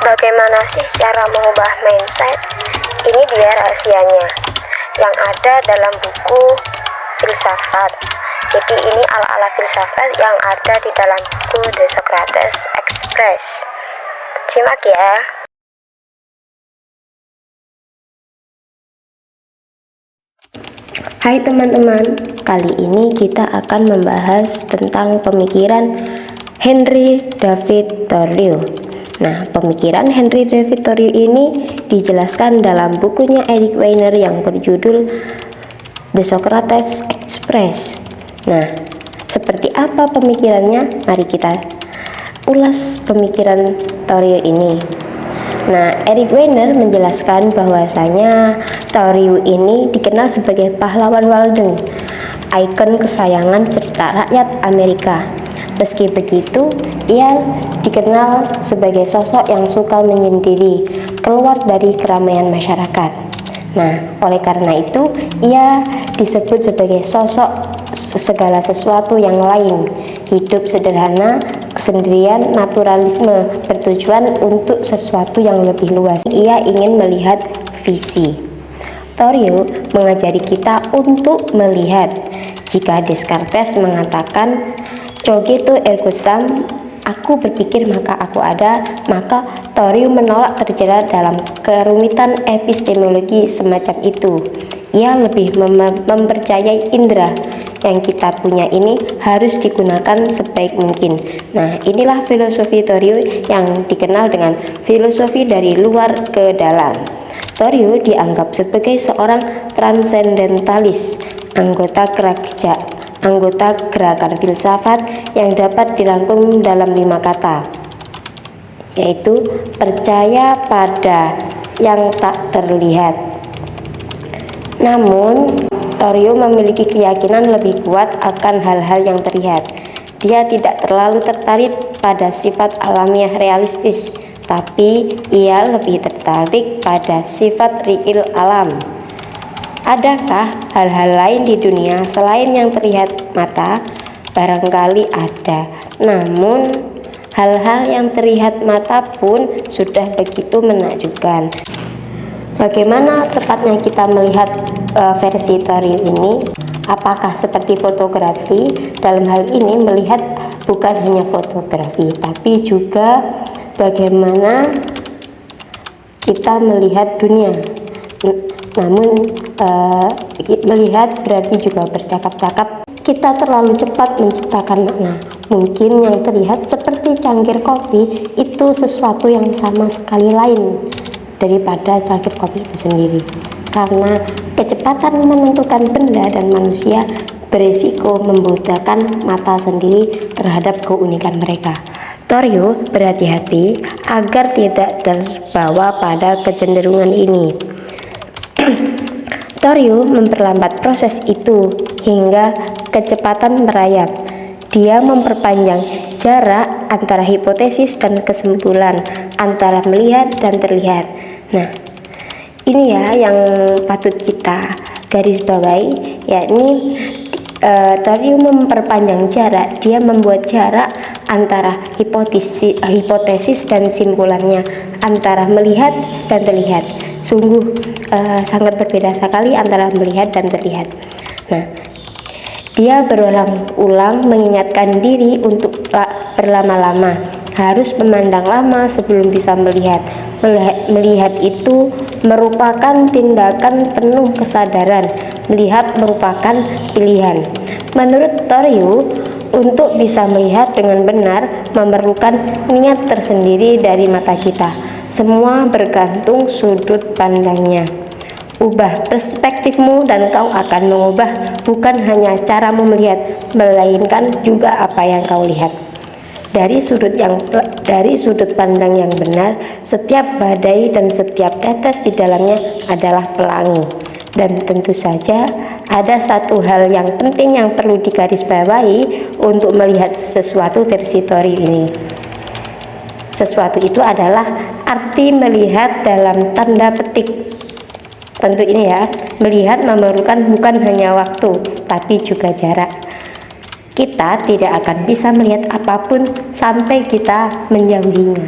Bagaimana sih cara mengubah mindset? Ini dia rahasianya yang ada dalam buku filsafat. Jadi ini ala-ala filsafat yang ada di dalam buku The Socrates Express. Simak ya. Hai teman-teman, kali ini kita akan membahas tentang pemikiran Henry David Thoreau. Nah, pemikiran Henry David Thoreau ini dijelaskan dalam bukunya Eric Weiner yang berjudul The Socrates Express. Nah, seperti apa pemikirannya? Mari kita ulas pemikiran Thoreau ini. Nah, Eric Weiner menjelaskan bahwasanya Thoreau ini dikenal sebagai pahlawan Walden, ikon kesayangan cerita rakyat Amerika. Meski begitu, ia dikenal sebagai sosok yang suka menyendiri, keluar dari keramaian masyarakat. Nah, oleh karena itu, ia disebut sebagai sosok segala sesuatu yang lain, hidup sederhana, kesendirian, naturalisme, bertujuan untuk sesuatu yang lebih luas. Ia ingin melihat visi. Thoreau mengajari kita untuk melihat. Jika Descartes mengatakan cogito ergo sum, aku berpikir maka aku ada, maka Thoreau menolak terjerat dalam kerumitan epistemologi semacam itu. Ia lebih mempercayai indera yang kita punya ini harus digunakan sebaik mungkin. Nah, inilah filosofi Thoreau yang dikenal dengan filosofi dari luar ke dalam. Thoreau dianggap sebagai seorang transendentalis, anggota gerakan filsafat yang dapat dirangkum dalam 5 kata, yaitu percaya pada yang tak terlihat. Namun, Thoreau memiliki keyakinan lebih kuat akan hal-hal yang terlihat. Dia tidak terlalu tertarik pada sifat alamiah realistis, tapi ia lebih tertarik pada sifat real alam. Adakah hal-hal lain di dunia selain yang terlihat mata? Barangkali ada, namun hal-hal yang terlihat mata pun sudah begitu menakjubkan. Bagaimana tepatnya kita melihat versi Thoreau ini? Apakah seperti fotografi? Dalam hal ini melihat bukan hanya fotografi, tapi juga bagaimana kita melihat dunia. Namun melihat berarti juga bercakap-cakap. Kita terlalu cepat menciptakan makna. Mungkin yang terlihat seperti cangkir kopi itu sesuatu yang sama sekali lain daripada cangkir kopi itu sendiri. Karena kecepatan menentukan benda dan manusia berisiko membutakan mata sendiri terhadap keunikan mereka. Thoreau berhati-hati agar tidak terbawa pada kecenderungan ini. Thoreau memperlambat proses itu hingga kecepatan merayap. Dia memperpanjang jarak antara hipotesis dan kesimpulan, antara melihat dan terlihat. Nah, ini ya yang patut kita garis bawahi, yakni Thoreau memperpanjang jarak. Dia membuat jarak antara hipotesis dan simpulannya, antara melihat dan terlihat. Sungguh sangat berbeda sekali antara melihat dan terlihat. Nah, dia berulang-ulang mengingatkan diri untuk berlama-lama, harus memandang lama sebelum bisa melihat. Melihat itu merupakan tindakan penuh kesadaran. Melihat merupakan pilihan. Menurut Thoreau, untuk bisa melihat dengan benar memerlukan niat tersendiri dari mata kita. Semua bergantung sudut pandangnya. Ubah perspektifmu dan kau akan mengubah bukan hanya caramu melihat, melainkan juga apa yang kau lihat. Dari sudut pandang yang benar, setiap badai dan setiap tetes di dalamnya adalah pelangi. Dan tentu saja ada satu hal yang penting yang perlu digarisbawahi untuk melihat sesuatu versi Thoreau ini. Sesuatu itu adalah arti melihat dalam tanda petik. Tentu ini ya, melihat memerlukan bukan hanya waktu, tapi juga jarak. Kita tidak akan bisa melihat apapun sampai kita menjauhinya.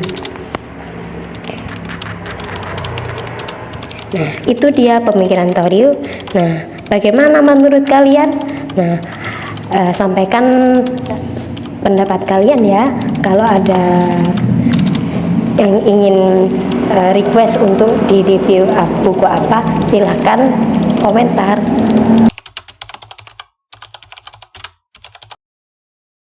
Nah, itu dia pemikiran Torio. Nah, bagaimana menurut kalian? Nah, sampaikan pendapat kalian ya. Kalau ada yang ingin request untuk di review buku apa, silahkan komentar.